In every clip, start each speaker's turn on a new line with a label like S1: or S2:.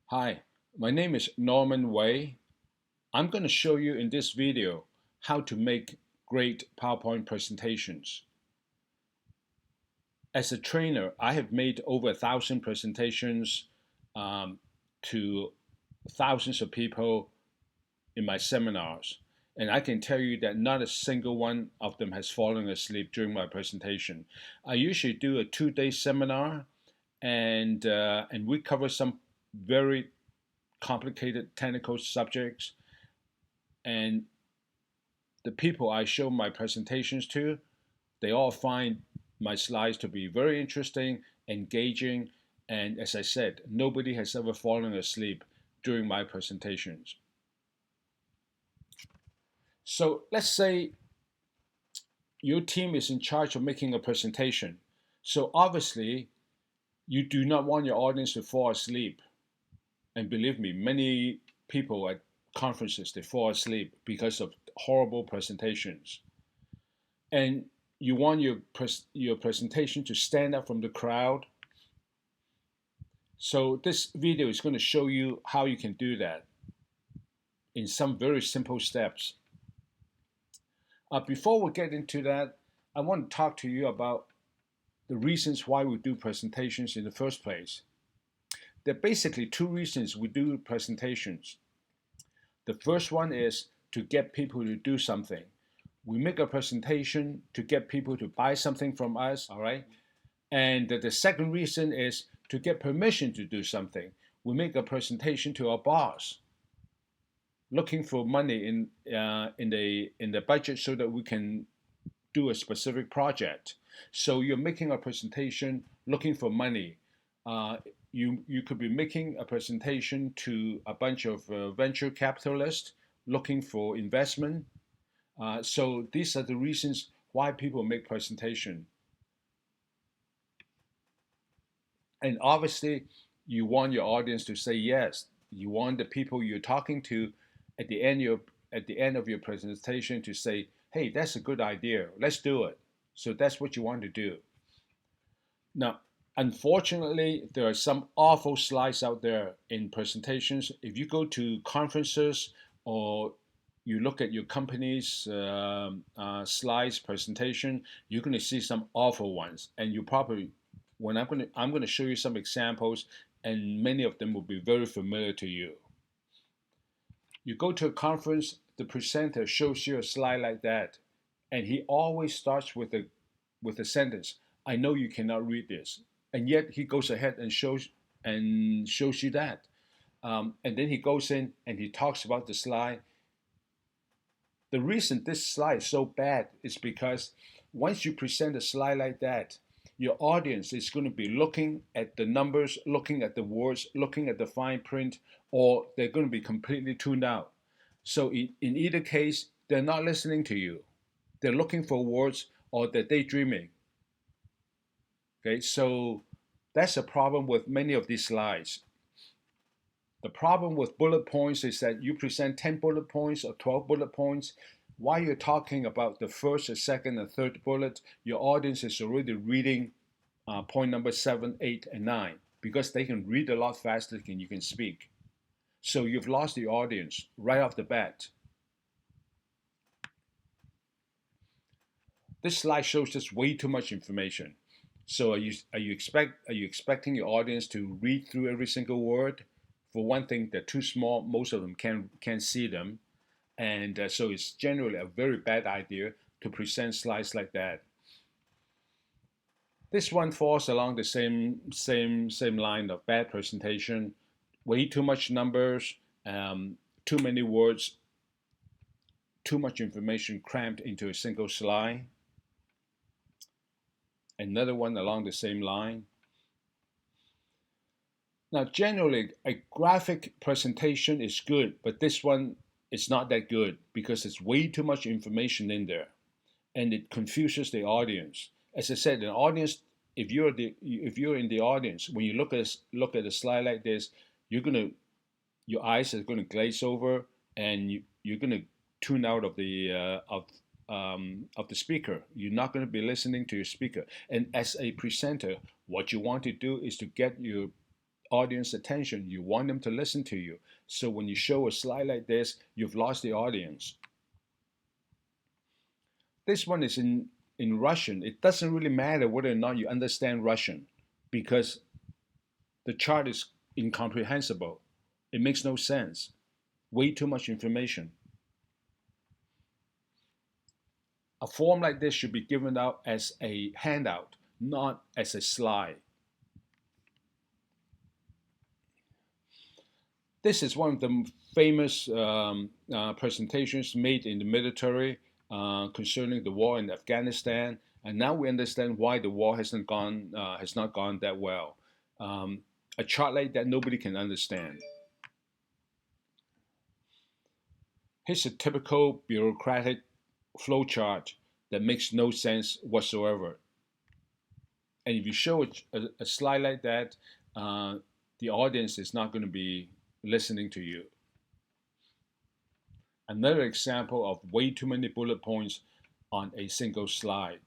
S1: Hi, my name is Norman Wei. I'm going to show you in this video how to make great PowerPoint presentations. As a trainer, I have made over 1,000 presentations um, to thousands of people in my seminars. And I can tell you that not a single one of them has fallen asleep during my presentation. I usually do a 2-day seminar and we cover some very complicated technical subjects, and the people I show my presentations to, they all find my slides to be very interesting, engaging, and as I said, nobody has ever fallen asleep during my presentations. So let's say your team is in charge of making a presentation. So obviously, you do not want your audience to fall asleep. And believe me, many people at conferences, they fall asleep because of horrible presentations. And you want your presentation to stand out from the crowd. So this video is going to show you how you can do that in some very simple steps. Before we get into that, I want to talk to you about the reasons why we do presentations in the first place. There are basically two reasons we do presentations. The first one is to get people to do something. We make a presentation to get people to buy something from us, all right? And the second reason is to get permission to do something. We make a presentation to our boss, looking for money in the budget so that we can do a specific project. So you're making a presentation looking for money. You could be making a presentation to a bunch of venture capitalists looking for investment. So these are the reasons why people make presentation. And obviously, you want your audience to say yes. You want the people you're talking to at the end of your presentation to say, "Hey, that's a good idea. Let's do it." So that's what you want to do. Now, unfortunately, there are some awful slides out there in presentations. If you go to conferences or you look at your company's slides presentation, you're going to see some awful ones, and you probably when I'm going to show you some examples, and many of them will be very familiar to you. You go to a conference, the presenter shows you a slide like that, and he always starts with a sentence, "I know you cannot read this," and yet he goes ahead and shows you that, and then he goes in and he talks about the slide. The reason this slide is so bad is because once you present a slide like that, your audience is going to be looking at the numbers, looking at the words, looking at the fine print, or they're going to be completely tuned out. So in either case, they're not listening to you. They're looking for words or they're daydreaming. Okay, so that's a problem with many of these slides. The problem with bullet points is that you present 10 bullet points or 12 bullet points. While you're talking about the first, the second, and third bullet, your audience is already reading point number 7, 8, and 9 because they can read a lot faster than you can speak. So you've lost the audience right off the bat. This slide shows just way too much information. So are you expecting your audience to read through every single word? For one thing, they're too small. Most of them can't see them, and so it's generally a very bad idea to present slides like that. This one falls along the same line of bad presentation, way too much numbers, too many words, too much information crammed into a single slide. Another one along the same line. Now, generally, a graphic presentation is good, but this one is not that good because it's way too much information in there, and it confuses the audience. As I said, an audience, if you're in the audience, when you look at a slide like this, your eyes are gonna glaze over, and you're gonna tune out of the speaker. You're not going to be listening to your speaker. And as a presenter, what you want to do is to get your audience attention. You want them to listen to you. So when you show a slide like this, you've lost the audience. This one is in Russian. It doesn't really matter whether or not you understand Russian because the chart is incomprehensible. It makes no sense. Way too much information. A form like this should be given out as a handout, not as a slide. This is one of the famous presentations made in the military concerning the war in Afghanistan, and now we understand why the war has not gone that well. A chart like that nobody can understand. Here's a typical bureaucratic flowchart that makes no sense whatsoever. And if you show a slide like that, the audience is not going to be listening to you. Another example of way too many bullet points on a single slide.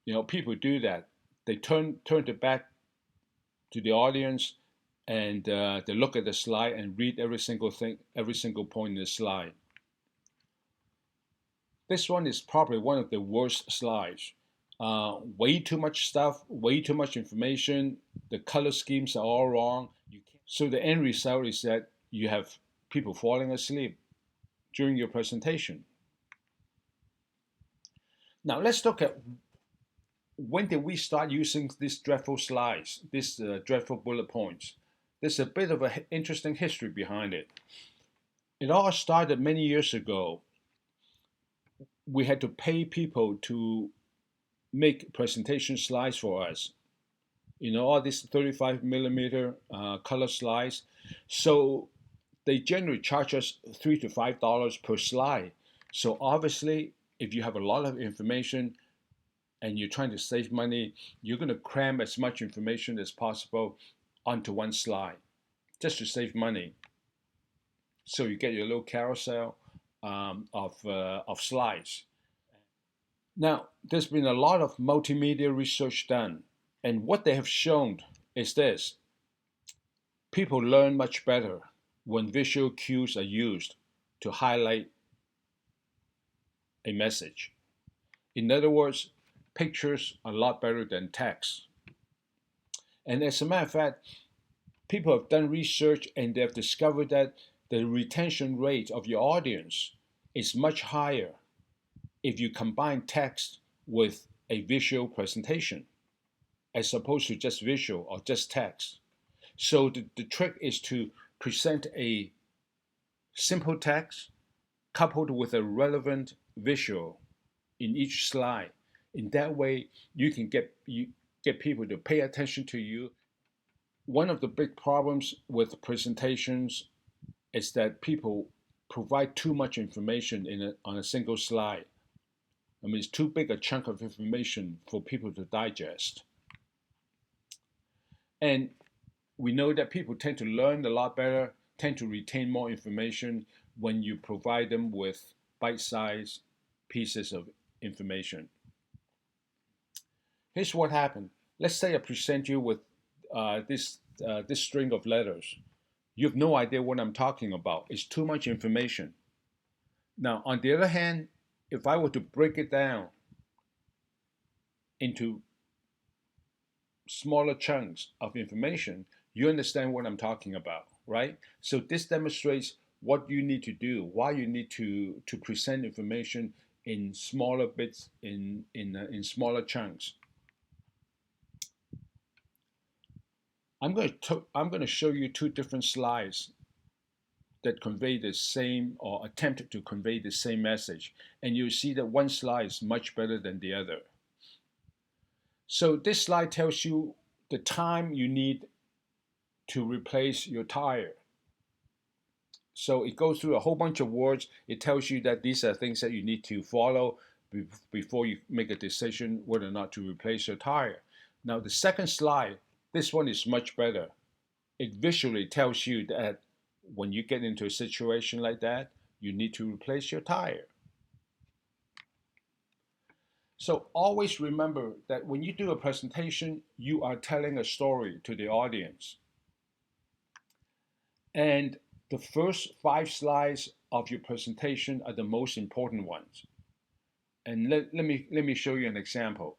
S1: You know, people do that. They turn their back to the audience and they look at the slide and read every single thing, every single point in the slide. This one is probably one of the worst slides. Way too much stuff, way too much information. The color schemes are all wrong. So the end result is that you have people falling asleep during your presentation. Now let's look at when did we start using these dreadful slides, these dreadful bullet points. There's a bit of an interesting history behind it. It all started many years ago. We had to pay people to make presentation slides for us. You know, all these 35 millimeter color slides. So they generally charge us $3 to $5 per slide. So obviously, if you have a lot of information and you're trying to save money, you're going to cram as much information as possible onto one slide just to save money. So you get your little carousel of slides. Now, there's been a lot of multimedia research done, and what they have shown is this. People learn much better when visual cues are used to highlight a message. In other words, pictures are a lot better than text. And as a matter of fact, people have done research and they have discovered that the retention rate of your audience is much higher if you combine text with a visual presentation as opposed to just visual or just text. So the trick is to present a simple text coupled with a relevant visual in each slide. In that way, you can get people to pay attention to you. One of the big problems with presentations is that people provide too much information on a single slide. I mean, it's too big a chunk of information for people to digest. And we know that people tend to learn a lot better, tend to retain more information when you provide them with bite-sized pieces of information. Here's what happened. Let's say I present you with this string of letters. You have no idea what I'm talking about. It's too much information. Now, on the other hand, if I were to break it down into smaller chunks of information, you understand what I'm talking about, right? So this demonstrates what you need to do, why you need to present information in smaller bits, in smaller chunks. I'm going to show you two different slides that convey the same or attempt to convey the same message, and you'll see that one slide is much better than the other. So this slide tells you the time you need to replace your tire. So it goes through a whole bunch of words. It tells you that these are things that you need to follow before you make a decision whether or not to replace your tire. Now the second slide, this one is much better. It visually tells you that when you get into a situation like that, you need to replace your tire. So always remember that when you do a presentation, you are telling a story to the audience. And the first 5 slides of your presentation are the most important ones. And let me show you an example.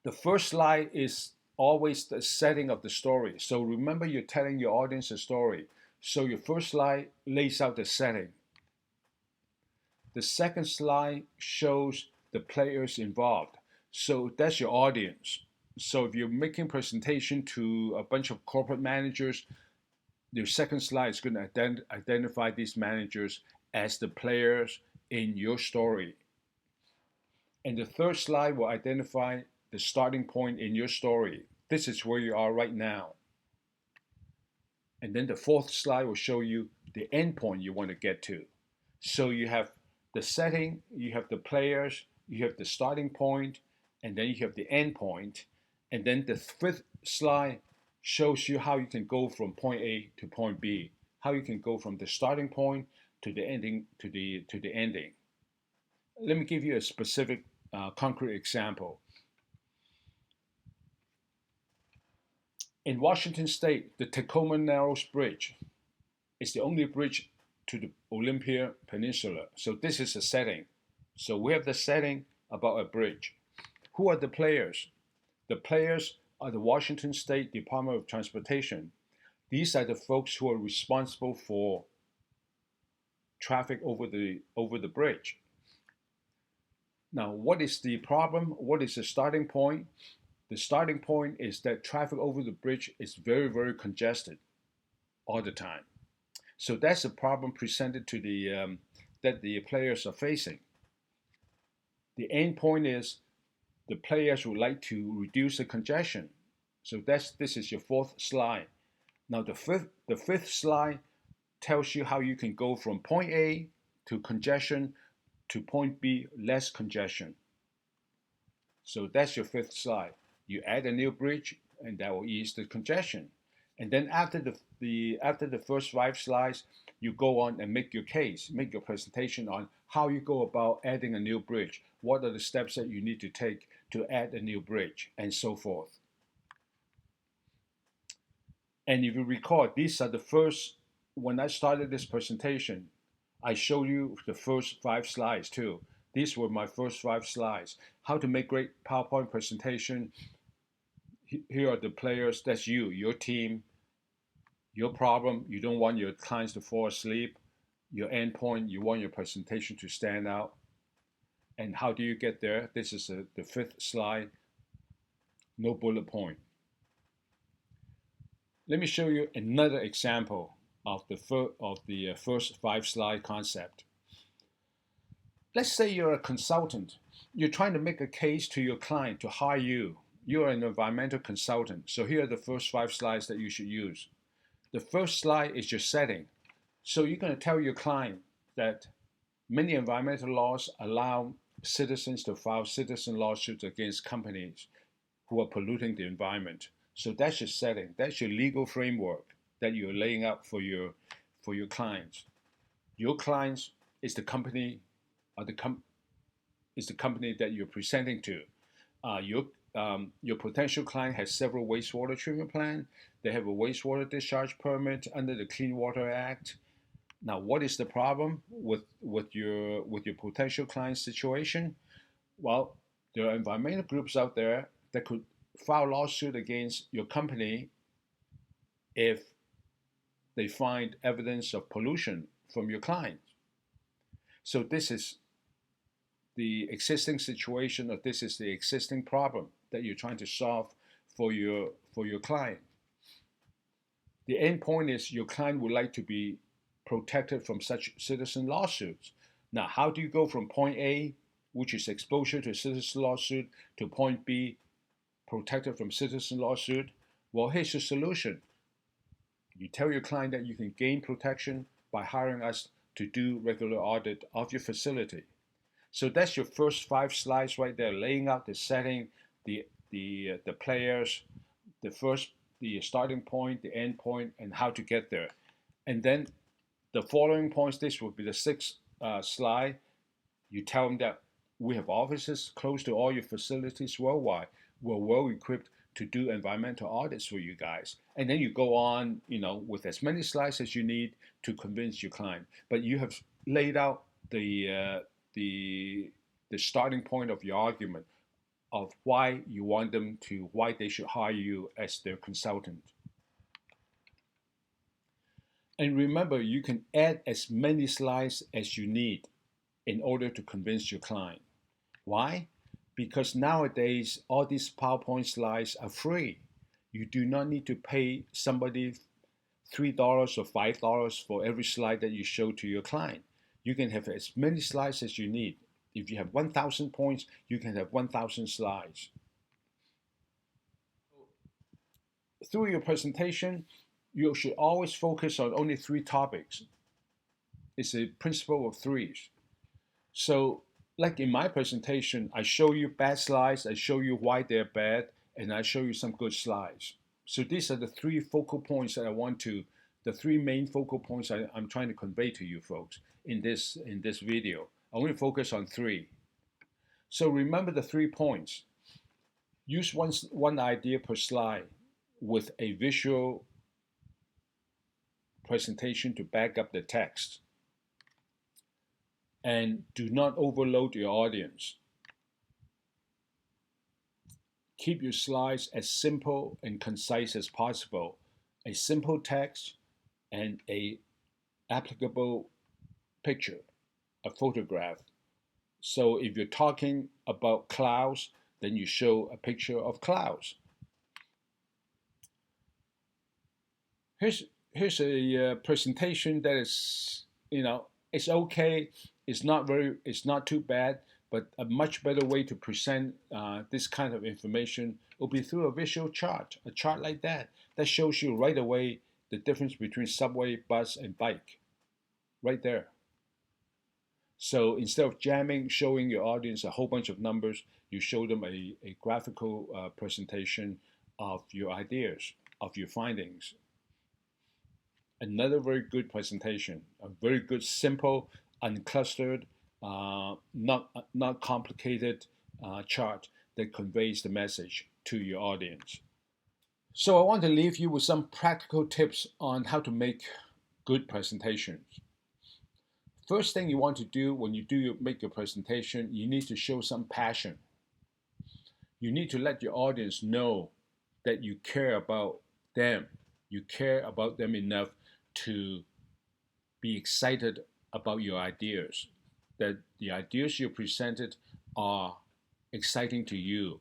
S1: The first slide is always the setting of the story. So remember, you're telling your audience a story. So your first slide lays out the setting. The second slide shows the players involved. So that's your audience. So if you're making presentation to a bunch of corporate managers, your second slide is going to identify these managers as the players in your story. And the third slide will identify the starting point in your story. This is where you are right now. And then the fourth slide will show you the end point you want to get to. So you have the setting, you have the players, you have the starting point, and then you have the end point. And then the fifth slide shows you how you can go from point A to point B, how you can go from the starting point to the ending to the ending. Let me give you a specific concrete example. In Washington State, the Tacoma Narrows Bridge is the only bridge to the Olympia Peninsula. So this is a setting. So we have the setting about a bridge. Who are the players? The players are the Washington State Department of Transportation. These are the folks who are responsible for traffic over the bridge. Now, what is the problem? What is the starting point? The starting point is that traffic over the bridge is very, very congested all the time. So that's a problem presented to that the players are facing. The end point is the players would like to reduce the congestion. So this is your fourth slide. Now the fifth slide tells you how you can go from point A to congestion to point B, less congestion. So that's your fifth slide. You add a new bridge, and that will ease the congestion. And then after the first 5 slides, you go on and make your case, make your presentation on how you go about adding a new bridge. What are the steps that you need to take to add a new bridge, and so forth. And if you recall, these are the first, when I started this presentation, I showed you the first 5 slides too. These were my first 5 slides. How to make great PowerPoint presentation. Here are the players. That's you, your team, your problem. You don't want your clients to fall asleep. Your endpoint, you want your presentation to stand out. And how do you get there? This is the fifth slide. No bullet point. Let me show you another example of the first 5 slide concept. Let's say you're a consultant. You're trying to make a case to your client to hire you. You're an environmental consultant. So here are the first 5 slides that you should use. The first slide is your setting. So you're going to tell your client that many environmental laws allow citizens to file citizen lawsuits against companies who are polluting the environment. So that's your setting. That's your legal framework that you're laying out for your clients. Your clients is the company, is the company that you're presenting to. Your potential client has several wastewater treatment plants. They have a wastewater discharge permit under the Clean Water Act. Now, what is the problem with your potential client situation? Well, there are environmental groups out there that could file lawsuit against your company if they find evidence of pollution from your client. So this is the existing situation, or this is the existing problem that you're trying to solve for your client. The end point is your client would like to be protected from such citizen lawsuits. Now, how do you go from point A, which is exposure to citizen lawsuit, to point B, protected from citizen lawsuit? Well, here's the solution. You tell your client that you can gain protection by hiring us to do regular audit of your facility. So that's your first 5 slides right there, laying out the setting, the players, the starting point, the end point, and how to get there. And then the following points, this will be the sixth slide. You tell them that we have offices close to all your facilities worldwide. We're well equipped to do environmental audits for you guys. And then you go on, with as many slides as you need to convince your client. But you have laid out the the starting point of your argument of why you want them to, why they should hire you as their consultant. And remember, you can add as many slides as you need in order to convince your client. Why? Because nowadays, all these PowerPoint slides are free. You do not need to pay somebody $3 or $5 for every slide that you show to your client. You can have as many slides as you need. If you have 1,000 points, you can have 1,000 slides. Through your presentation, you should always focus on only 3 topics. It's a principle of threes. So, like in my presentation, I show you bad slides, I show you why they're bad, and I show you some good slides. So these are the 3 focal points that the 3 main focal points I'm trying to convey to you folks in this video. I want to focus on 3. So remember the 3 points. Use one idea per slide with a visual presentation to back up the text. And do not overload your audience. Keep your slides as simple and concise as possible. A simple text and a applicable picture, a photograph. So if you're talking about clouds, then you show a picture of clouds. Here's a presentation that is, it's okay. It's not too bad, but a much better way to present this kind of information will be through a visual chart, a chart like that shows you right away the difference between subway, bus, and bike, right there. So instead of showing your audience a whole bunch of numbers, you show them a graphical presentation of your ideas, of your findings. Another very good presentation, a very good, simple, unclustered, not complicated chart that conveys the message to your audience. So I want to leave you with some practical tips on how to make good presentations. First thing you want to do when you make your presentation, you need to show some passion. You need to let your audience know that you care about them. You care about them enough to be excited about your ideas, that the ideas you presented are exciting to you,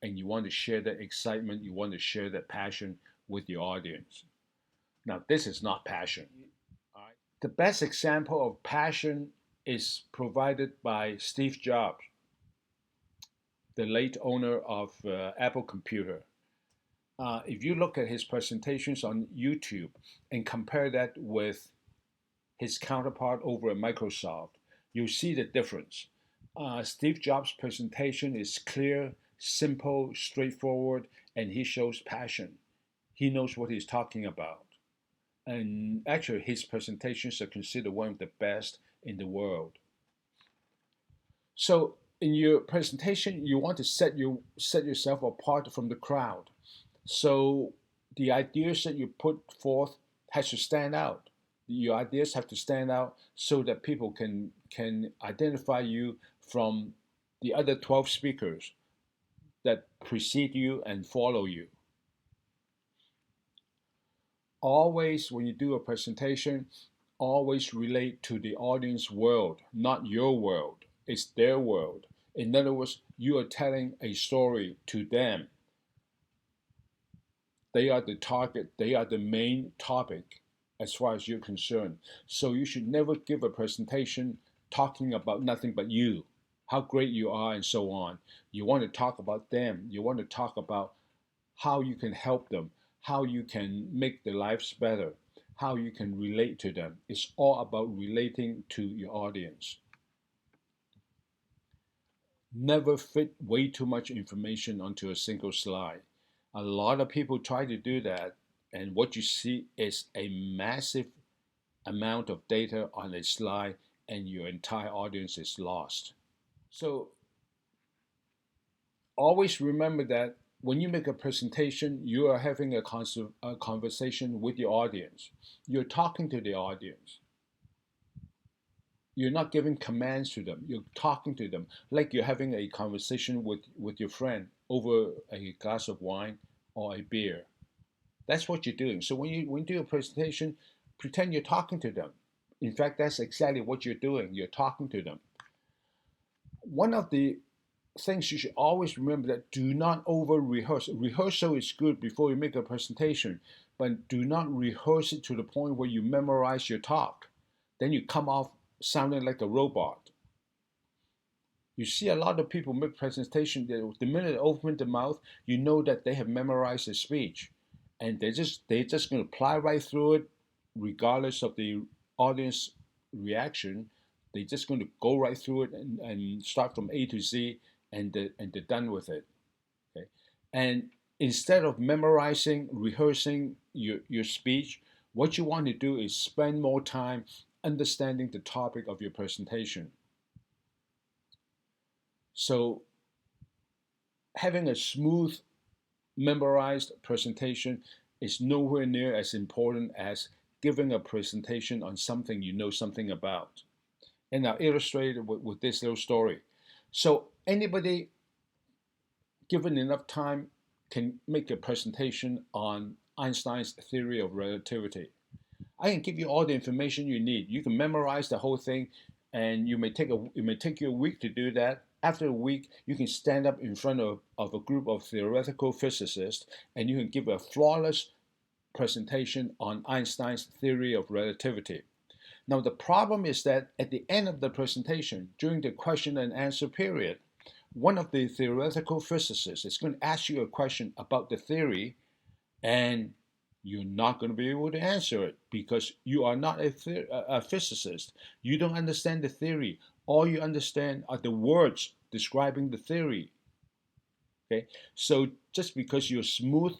S1: and you want to share that excitement, you want to share that passion with your audience. Now, this is not passion. The best example of passion is provided by Steve Jobs, the late owner of Apple Computer. If you look at his presentations on YouTube and compare that with his counterpart over at Microsoft, you'll see the difference. Steve Jobs' presentation is clear, simple, straightforward, and he shows passion. He knows what he's talking about. And actually, his presentations are considered one of the best in the world. So in your presentation, you want to set yourself apart from the crowd. So the ideas that you put forth has to stand out. Your ideas have to stand out so that people can identify you from the other 12 speakers that precede you and follow you. Always, when you do a presentation, always relate to the audience world, not your world. It's their world. In other words, you are telling a story to them. They are the target, they are the main topic as far as you're concerned. So you should never give a presentation talking about nothing but you, how great you are, and so on. You want to talk about them. You want to talk about how you can help them, how you can make their lives better, how you can relate to them. It's all about relating to your audience. Never fit way too much information onto a single slide. A lot of people try to do that, and what you see is a massive amount of data on a slide, and your entire audience is lost. So always remember that when you make a presentation, you are having a conversation with your audience. You're talking to the audience. You're not giving commands to them. You're talking to them like you're having a conversation with your friend over a glass of wine or a beer. That's what you're doing. So when you do a presentation, pretend you're talking to them. In fact, that's exactly what you're doing. You're talking to them. One of the things you should always remember that do not over rehearse. Rehearsal is good before you make a presentation, but do not rehearse it to the point where you memorize your talk. Then you come off sounding like a robot. You see a lot of people make presentations that the minute they open the mouth, you know that they have memorized the speech, and they're just going to ply right through it, regardless of the audience reaction. They're just going to go right through it and start from A to Z, and they're done with it. Okay, and instead of memorizing, rehearsing your speech, what you want to do is spend more time understanding the topic of your presentation. So having a smooth, memorized presentation is nowhere near as important as giving a presentation on something you know something about. And I'll illustrate it with this little story. So anybody given enough time can make a presentation on Einstein's theory of relativity. I can give you all the information you need. You can memorize the whole thing, and it may take you a week to do that. After a week, you can stand up in front of a group of theoretical physicists, and you can give a flawless presentation on Einstein's theory of relativity. Now, the problem is that at the end of the presentation, during the question and answer period, one of the theoretical physicists is going to ask you a question about the theory, and you're not going to be able to answer it because you are not a physicist. You don't understand the theory. All you understand are the words describing the theory. Okay, so just because you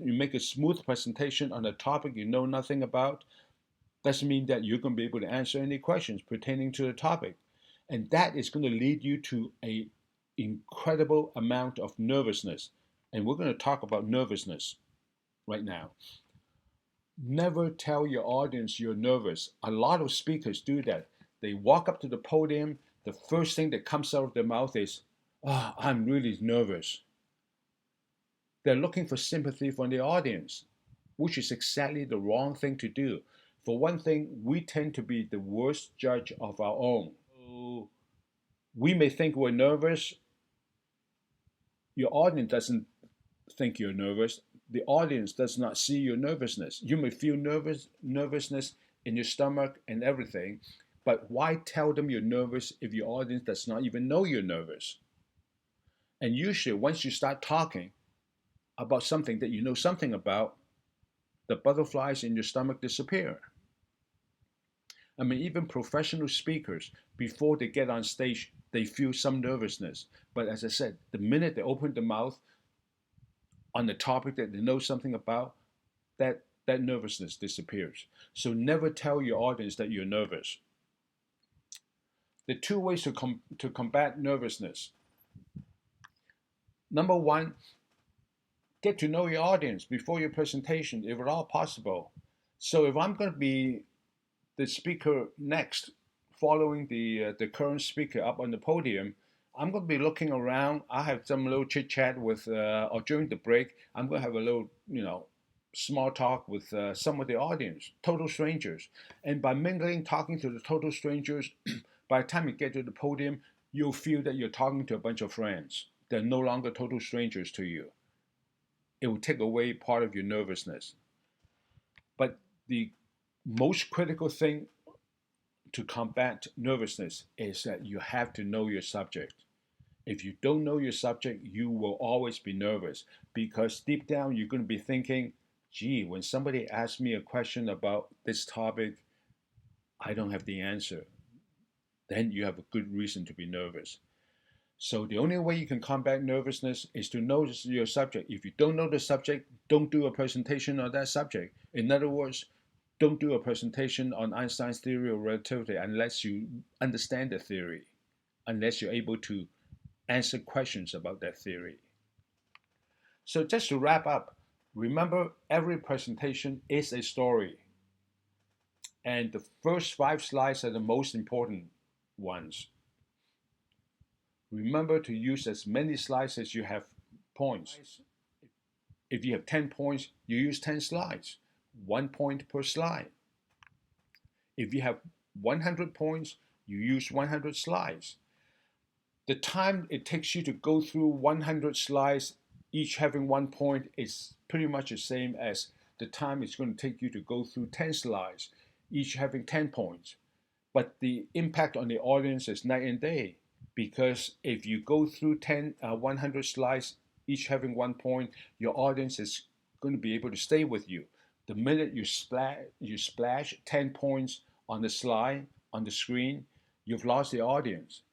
S1: make a smooth presentation on a topic you know nothing about, doesn't mean that you're going to be able to answer any questions pertaining to the topic, and that is going to lead you to a incredible amount of nervousness. And we're going to talk about nervousness right now. Never tell your audience you're nervous. A lot of speakers do that. They walk up to the podium, the first thing that comes out of their mouth is, "Oh, I'm really nervous." They're looking for sympathy from the audience, which is exactly the wrong thing to do. For one thing, we tend to be the worst judge of our own. So we may think we're nervous. Your audience doesn't think you're nervous. The audience does not see your nervousness. You may feel nervousness in your stomach and everything, but why tell them you're nervous if your audience does not even know you're nervous? And usually, once you start talking about something that you know something about, the butterflies in your stomach disappear. I mean, even professional speakers, before they get on stage, they feel some nervousness. But as I said, the minute they open the mouth on the topic that they know something about, that nervousness disappears. So never tell your audience that you're nervous. The two ways to combat nervousness. Number one, get to know your audience before your presentation, if at all possible. So if I'm going to be the speaker next, following the current speaker up on the podium, I'm going to be looking around. I have some little chit chat with, or during the break, I'm going to have a little, small talk with some of the audience, total strangers. And by mingling, talking to the total strangers, by the time you get to the podium, you'll feel that you're talking to a bunch of friends. They're no longer total strangers to you. It will take away part of your nervousness. But the most critical thing to combat nervousness is that you have to know your subject. If you don't know your subject, you will always be nervous because deep down you're going to be thinking, gee, when somebody asks me a question about this topic, I don't have the answer. Then you have a good reason to be nervous. So the only way you can combat nervousness is to know your subject. If you don't know the subject, don't do a presentation on that subject. In other words, Don't do a presentation on Einstein's theory of relativity unless you understand the theory, unless you're able to answer questions about that theory. So just to wrap up, remember every presentation is a story. And the first 5 slides are the most important ones. Remember to use as many slides as you have points. If you have 10 points, you use 10 slides, 1 point per slide. If you have 100 points, you use 100 slides. The time it takes you to go through 100 slides, each having 1 point, is pretty much the same as the time it's going to take you to go through 10 slides, each having 10 points. But the impact on the audience is night and day, because if you go through 100 slides, each having 1 point, your audience is going to be able to stay with you. The minute you splash 10 points on the slide, on the screen, you've lost the audience.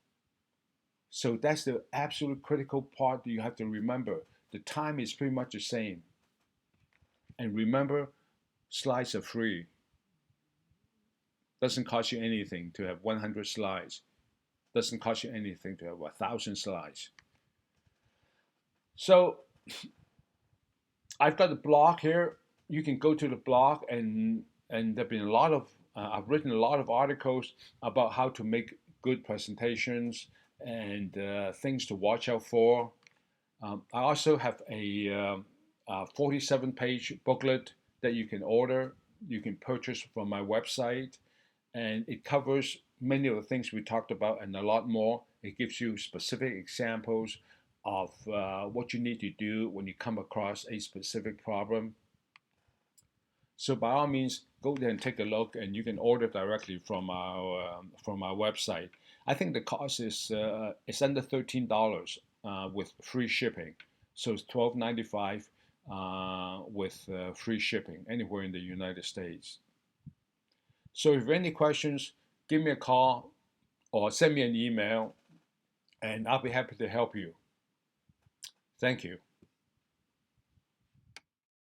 S1: So that's the absolute critical part that you have to remember. The time is pretty much the same. And remember, slides are free. Doesn't cost you anything to have 100 slides. Doesn't cost you anything to have 1,000 slides. So I've got a blog here. You can go to the blog, and there've been a lot of I've written a lot of articles about how to make good presentations and things to watch out for. I also have a 47-page booklet that you can order. You can purchase from my website, and it covers many of the things we talked about and a lot more. It gives you specific examples of what you need to do when you come across a specific problem. So by all means, go there and take a look, and you can order directly from our website. I think the cost is under $13 with free shipping, so it's $12.95 with free shipping anywhere in the United States. So if you have any questions, give me a call or send me an email, and I'll be happy to help you. Thank you.